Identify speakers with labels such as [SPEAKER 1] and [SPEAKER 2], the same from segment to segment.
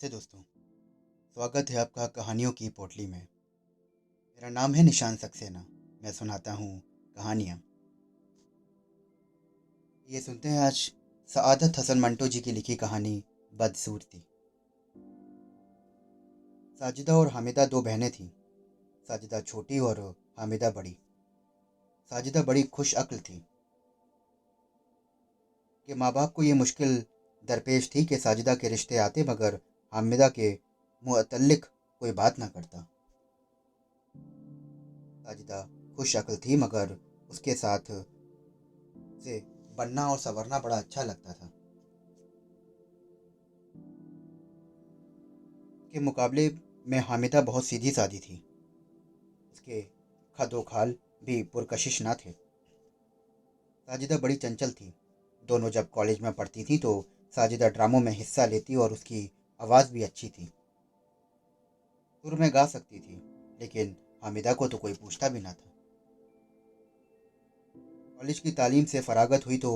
[SPEAKER 1] नमस्ते दोस्तों। स्वागत है आपका कहानियों की पोटली में। मेरा नाम है निशान सक्सेना। मैं सुनाता हूँ कहानियाँ। ये सुनते हैं आज सआदत हसन मंटो जी की लिखी कहानी बदसूरती। साजिदा और हामिदा दो बहनें थीं। साजिदा छोटी और हामिदा बड़ी। साजिदा बड़ी खुश अक्ल थी कि माँ बाप को ये मुश्किल दरपेश थी कि साजिदा के रिश्ते आते मगर हामिदा के मुअत्तलिक कोई बात ना करता। साजिदा खुश अक्ल थी मगर उसके साथ से बनना और संवरना बड़ा अच्छा लगता था। के मुकाबले में हामिदा बहुत सीधी सादी थी। उसके खदोखाल भी पुरकशिश ना थे। साजिदा बड़ी चंचल थी। दोनों जब कॉलेज में पढ़ती थी तो साजिदा ड्रामों में हिस्सा लेती और उसकी आवाज़ भी अच्छी थी। सुर में गा सकती थी, लेकिन हामिदा को तो कोई पूछता भी ना था। कॉलेज की तालीम से फरागत हुई तो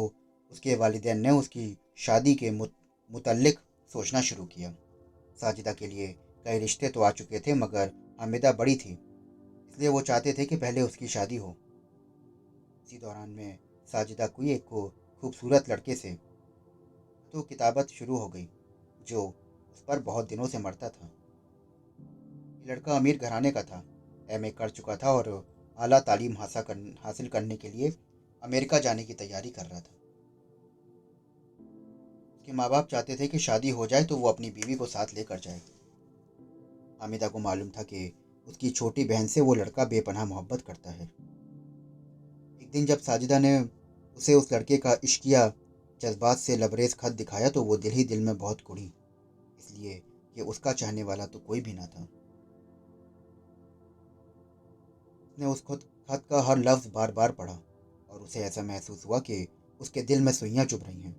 [SPEAKER 1] उसके वालिदैन ने उसकी शादी के मुतल्लिक सोचना शुरू किया। साजिदा के लिए कई रिश्ते तो आ चुके थे मगर हामिदा बड़ी थी, इसलिए वो चाहते थे कि पहले उसकी शादी हो। इसी दौरान में साजिदा कोई एक को खूबसूरत लड़के से तो किताबत शुरू हो गई जो उस पर बहुत दिनों से मरता था। ये लड़का अमीर घराने का था। एमए कर चुका था और आला तालीम हासिल करने के लिए अमेरिका जाने की तैयारी कर रहा था। उसके माँ बाप चाहते थे कि शादी हो जाए तो वो अपनी बीवी को साथ लेकर जाए। हामिदा को मालूम था कि उसकी छोटी बहन से वो लड़का बेपनाह मोहब्बत करता है। एक दिन जब साजिदा ने उसे उस लड़के का इश्किया जज्बात से लबरेज खत दिखाया तो वो दिल ही दिल में बहुत कुढ़ी, इसलिए कि उसका चाहने वाला तो कोई भी ना था। उसने उस खत का हर लफ्ज़ बार बार पढ़ा और उसे ऐसा महसूस हुआ कि उसके दिल में सुइयां चुभ रही हैं।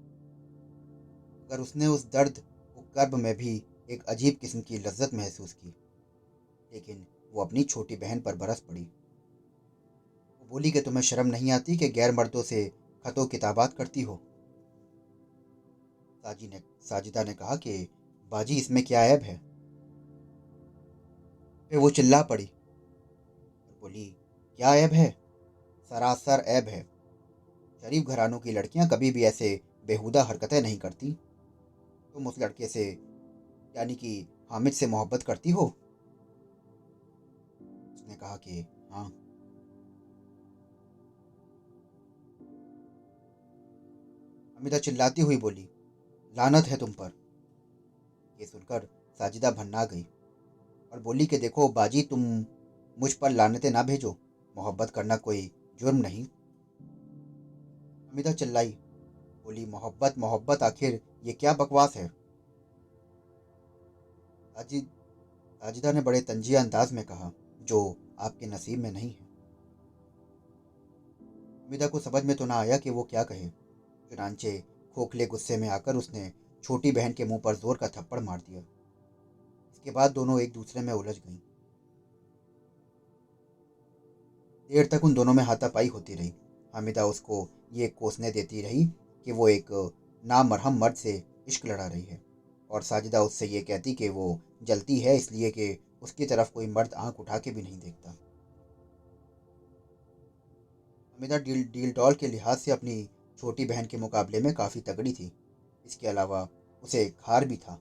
[SPEAKER 1] मगर उसने उस दर्द को कर्ब में भी एक अजीब किस्म की लज्जत महसूस की। लेकिन वो अपनी छोटी बहन पर बरस पड़ी। वो बोली कि तुम्हें शर्म नहीं आती कि गैर मर्दों से खतो किताबात करती हो। साजिदा ने कहा कि बाजी इसमें क्या ऐब है। फिर वो चिल्ला पड़ी और बोली, क्या ऐब है? सरासर ऐब है। शरीफ घरानों की लड़कियां कभी भी ऐसे बेहुदा हरकतें नहीं करती। तुम उस लड़के से यानी कि हामिद से मोहब्बत करती हो? उसने कहा कि हाँ। हमीदा चिल्लाती हुई बोली, लानत है तुम पर। ये सुनकर साजिदा भन्ना गई और बोली कि देखो बाजी, तुम मुझ पर लानतें ना भेजो। मोहब्बत करना कोई जुर्म नहीं। हमीदा चिल्लाई, बोली, मोहब्बत मोहब्बत आखिर ये क्या बकवास है? साजिद साजिदा ने बड़े तंजिया अंदाज में कहा, जो आपके नसीब में नहीं है। हमीदा को समझ में तो ना आया कि वो क्या कहे। चुनांचे खोखले गुस्से में आकर उसने छोटी बहन के मुंह पर जोर का थप्पड़ मार दिया। इसके बाद दोनों एक दूसरे में उलझ गईं। देर तक उन दोनों में हाथापाई होती रही। हामिदा उसको ये कोसने देती रही कि वो एक नामरहम मर्द से इश्क लड़ा रही है और साजिदा उससे ये कहती कि वो जलती है इसलिए कि उसकी तरफ कोई मर्द आंख उठा के भी नहीं देखता। हामिदा डील डील डॉल के लिहाज से अपनी छोटी बहन के मुकाबले में काफ़ी तगड़ी थी। इसके अलावा उसे खार भी था।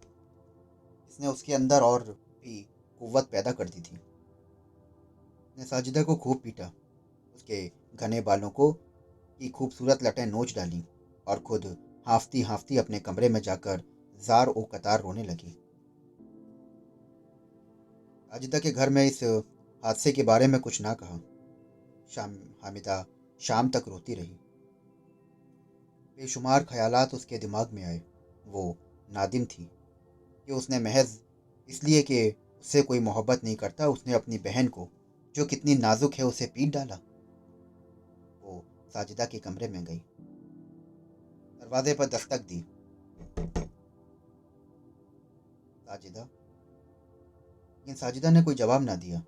[SPEAKER 1] इसने उसके अंदर और भी कुव्वत पैदा कर दी थी। उसने साजिदा को खूब पीटा, उसके घने बालों को की खूबसूरत लटें नोच डालीं और खुद हांफती हांफती अपने कमरे में जाकर जार ओ कतार रोने लगी। साजिदा के घर में इस हादसे के बारे में कुछ ना कहा। शाम हामिदा शाम तक रोती रही। बेशुमार ख्यालात उसके दिमाग में आए। वो नादिम थी कि उसने महज इसलिए कि उससे कोई मोहब्बत नहीं करता उसने अपनी बहन को, जो कितनी नाजुक है, उसे पीट डाला। वो साजिदा के कमरे में गई, दरवाजे पर दस्तक दी। साजिदा लेकिन साजिदा ने कोई जवाब ना दिया।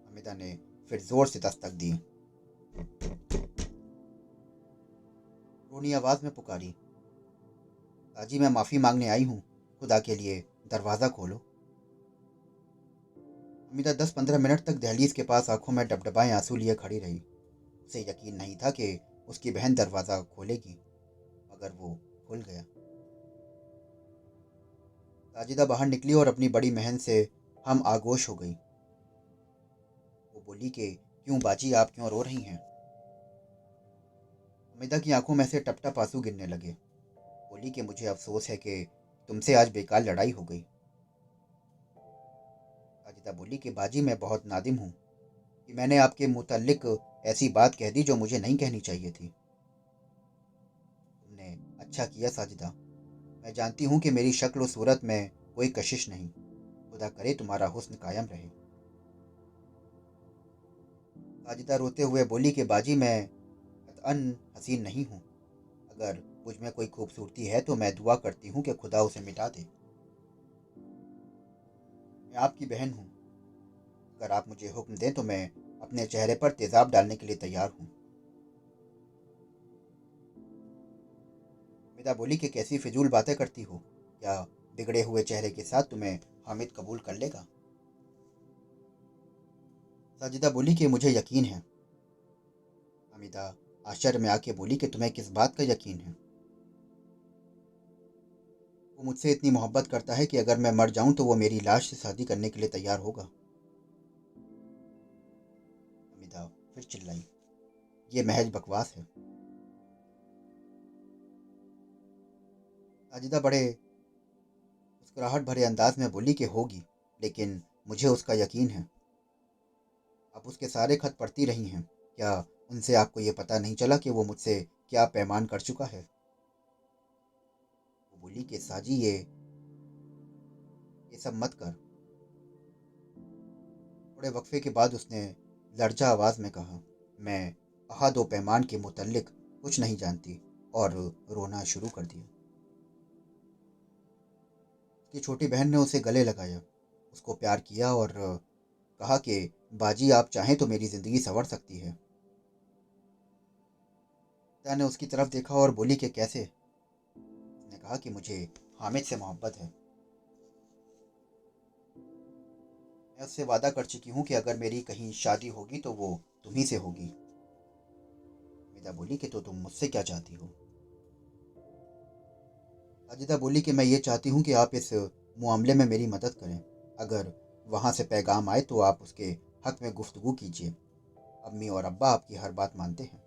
[SPEAKER 1] हामिदा ने फिर जोर से दस्तक दी। रोनी आवाज में पुकारी, साजी मैं माफ़ी मांगने आई हूँ। खुदा के लिए दरवाज़ा खोलो। हमीदा 10-15 मिनट तक दहलीज के पास आंखों में डबडबाए आंसू लिए खड़ी रही। उसे यकीन नहीं था कि उसकी बहन दरवाज़ा खोलेगी, मगर वो खुल गया। साजिदा बाहर निकली और अपनी बड़ी बहन से हम आगोश हो गई। वो बोली कि क्यों बाजी, आप क्यों रो रही हैं? हमीदा की आंखों में से टप टप आंसू गिरने लगे। बोली कि मुझे अफसोस है कि तुमसे आज बेकार लड़ाई हो गई। साजिदा बोली कि बाजी, मैं बहुत नादिम हूँ कि मैंने आपके मुतल्लिक ऐसी बात कह दी जो मुझे नहीं कहनी चाहिए थी। तुमने अच्छा किया साजिदा। मैं जानती हूँ कि मेरी शक्ल और सूरत में कोई कशिश नहीं। खुदा करे तुम्हारा हुस्न कायम रहे। साजिदा रोते हुए बोली कि बाजी, मैं कतअन हसीन नहीं हूँ। अगर मुझ में कोई खूबसूरती है तो मैं दुआ करती हूँ कि खुदा उसे मिटा दे। मैं आपकी बहन हूँ। अगर आप मुझे हुक्म दें तो मैं अपने चेहरे पर तेजाब डालने के लिए तैयार हूँ। मिदा बोली कि कैसी फिजूल बातें करती हो। क्या बिगड़े हुए चेहरे के साथ तुम्हें हामिद कबूल कर लेगा? साजिदा बोली कि मुझे यकीन है। हामिदा आश्चर्य में आके बोली कि तुम्हें किस बात का यकीन है? वो मुझसे इतनी मोहब्बत करता है कि अगर मैं मर जाऊं तो वो मेरी लाश से शादी करने के लिए तैयार होगा। हामिदा फिर चिल्लाई, ये महज बकवास है। साजिदा बड़े मुस्कुराहट भरे अंदाज में बोली कि होगी, लेकिन मुझे उसका यकीन है। आप उसके सारे खत पढ़ती रही हैं। क्या उनसे आपको ये पता नहीं चला कि वो मुझसे क्या पैमान कर चुका है? वो बोली कि साजी, ये सब मत कर। थोड़े वक्फे के बाद उसने लर्जा आवाज में कहा, मैं अहद व पैमान के मुतल्लिक कुछ नहीं जानती, और रोना शुरू कर दिया। उसकी छोटी बहन ने उसे गले लगाया, उसको प्यार किया और कहा कि बाजी, आप चाहें तो मेरी जिंदगी संवर सकती है। पिता ने उसकी तरफ देखा और बोली कि कैसे? उसने कहा कि मुझे हामिद से मोहब्बत है। मैं उससे वादा कर चुकी हूँ कि अगर मेरी कहीं शादी होगी तो वो तुम्ही से होगी। हमीदा बोली कि तो तुम मुझसे क्या चाहती हो? साजिदा बोली कि मैं ये चाहती हूँ कि आप इस मामले में मेरी मदद करें। अगर वहाँ से पैगाम आए तो आप उसके हक में गुफ्तगू कीजिए। अम्मी और अब्बा आपकी हर बात मानते हैं।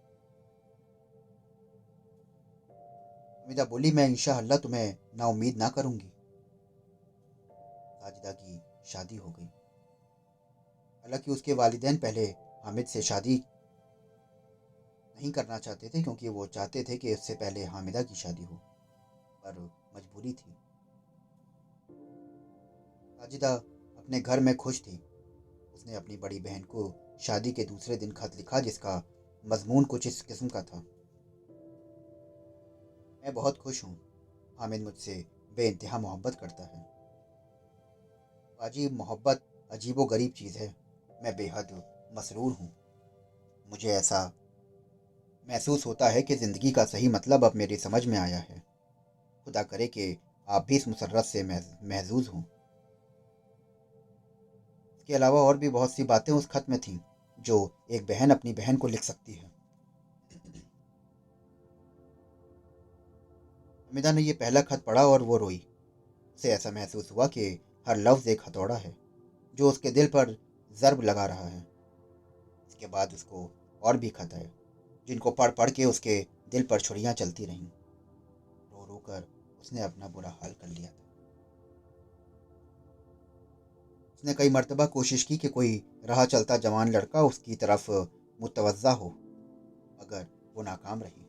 [SPEAKER 1] हमीदा बोली, मैं इंशाअल्लाह तुम्हें नाउम्मीद ना करूँगी। साजिदा की शादी हो गई। हालांकि उसके वालिदैन पहले हामिद से शादी नहीं करना चाहते थे, क्योंकि वो चाहते थे कि उससे पहले हामिदा की शादी हो, पर मजबूरी थी। साजिदा अपने घर में खुश थी। उसने अपनी बड़ी बहन को शादी के दूसरे दिन खत लिखा, जिसका मजमून कुछ इस किस्म का था, मैं बहुत खुश हूँ। हामिद मुझसे बेइंतहा मोहब्बत करता है। बाजी, मोहब्बत अजीबो गरीब चीज़ है। मैं बेहद मसरूर हूँ। मुझे ऐसा महसूस होता है कि ज़िंदगी का सही मतलब अब मेरी समझ में आया है। खुदा करे कि आप भी इस मुसर्रत से महजूज हों। इसके अलावा और भी बहुत सी बातें उस खत में थीं जो एक बहन अपनी बहन को लिख सकती है। हमीदा ने ये पहला खत पढ़ा और वो रोई। उसे ऐसा महसूस हुआ कि हर लफ्ज़ एक हथौड़ा है जो उसके दिल पर ज़र्ब लगा रहा है। इसके बाद उसको और भी खत आए, जिनको पढ़ पढ़ के उसके दिल पर छुरियां चलती रहीं। रो रो कर उसने अपना बुरा हाल कर लिया था। उसने कई मर्तबा कोशिश की कि कोई राह चलता जवान लड़का उसकी तरफ मुतवज्जा हो, मगर वो नाकाम रही।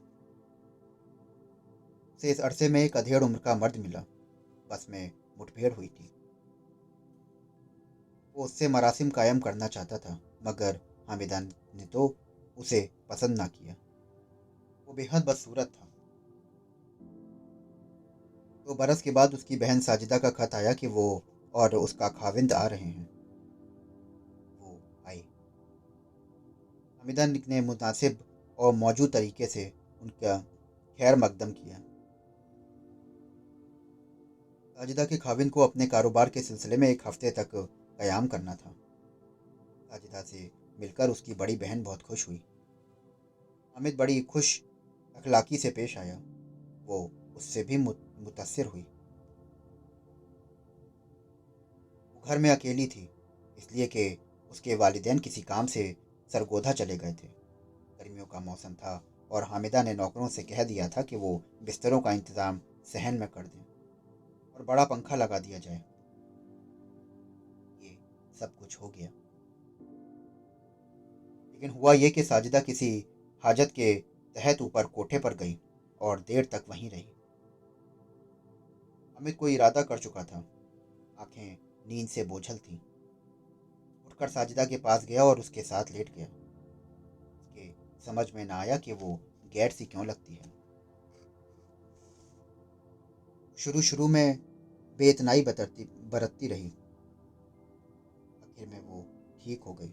[SPEAKER 1] उसे इस अरसे में एक अधेड़ उम्र का मर्द मिला। बस में मुठभेड़ हुई थी। वो उससे मरासिम कायम करना चाहता था, मगर हामिदा ने तो उसे पसंद ना किया। वो बेहद बदसूरत था। 2 बरस के बाद उसकी बहन साजिदा का खत आया कि वो और उसका खाविंद आ रहे हैं। वो आए। हामिदा ने मुनासिब और मौजूद तरीके से उनका खैर मकदम किया। साजिदा के खाविंद को अपने कारोबार के सिलसिले में एक हफ्ते तक क़याम करना था। साजिदा से मिलकर उसकी बड़ी बहन बहुत खुश हुई। हामिद बड़ी खुश अखलाकी से पेश आया। वो उससे भी मुतासिर हुई। वो घर में अकेली थी, इसलिए कि उसके वालिदैन किसी काम से सरगोधा चले गए थे। गर्मियों का मौसम था और हामिदा ने नौकरों से कह दिया था कि वो बिस्तरों का इंतज़ाम सहन में कर दें और बड़ा पंखा लगा दिया जाए। ये सब कुछ हो गया, लेकिन हुआ ये कि साजिदा किसी हाजत के तहत ऊपर कोठे पर गई और देर तक वहीं रही। हामिद कोई इरादा कर चुका था। आंखें नींद से बोझल थीं। उठकर साजिदा के पास गया और उसके साथ लेट गया। उसके समझ में ना आया कि वो गैर सी क्यों लगती है। शुरू शुरू में बेइतनाई बरतती रही। आखिर में वो ठीक हो गई।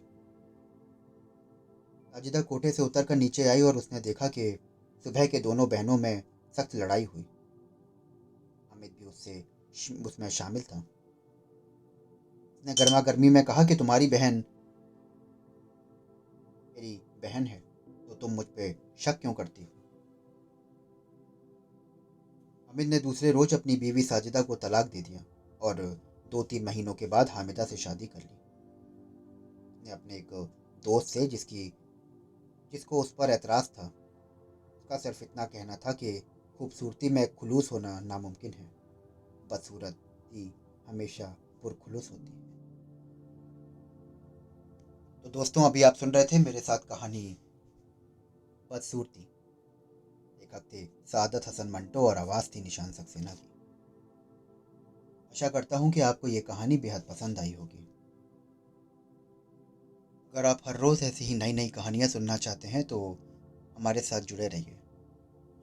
[SPEAKER 1] साजिदा कोठे से उतरकर नीचे आई और उसने देखा कि सुबह के दोनों बहनों में सख्त लड़ाई हुई। हामिद भी उसमें शामिल था। उसने गर्मा गर्मी में कहा कि तुम्हारी बहन मेरी बहन है, तो तुम मुझ पे शक क्यों करती हो। हामिद ने दूसरे रोज अपनी बीवी साजिदा को तलाक दे दिया और 2-3 महीनों के बाद हामिदा से शादी कर ली। उसने अपने एक दोस्त से जिसको उस पर एतराज़ था, उसका सिर्फ इतना कहना था कि खूबसूरती में खुलूस होना नामुमकिन है, बदसूरती हमेशा पुरखुलूस होती है। तो दोस्तों, अभी आप सुन रहे थे मेरे साथ कहानी बदसूरती। लेखक थे सादत हसन मंटो और आवाज़ थी निशान सक्सेना की। आशा करता हूँ कि आपको ये कहानी बेहद पसंद आई होगी। अगर आप हर रोज़ ऐसी ही नई नई कहानियाँ सुनना चाहते हैं तो हमारे साथ जुड़े रहिए।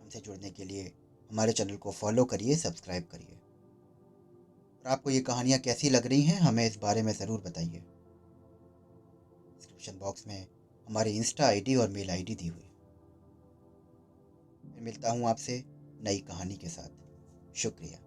[SPEAKER 1] हमसे जुड़ने के लिए हमारे चैनल को फॉलो करिए, सब्सक्राइब करिए। और आपको ये कहानियाँ कैसी लग रही हैं हमें इस बारे में ज़रूर बताइए। डिस्क्रिप्शन बॉक्स में हमारी इंस्टा आईडी और मेल आईडी दी हुई है। फिर मिलता हूँ आपसे नई कहानी के साथ। शुक्रिया।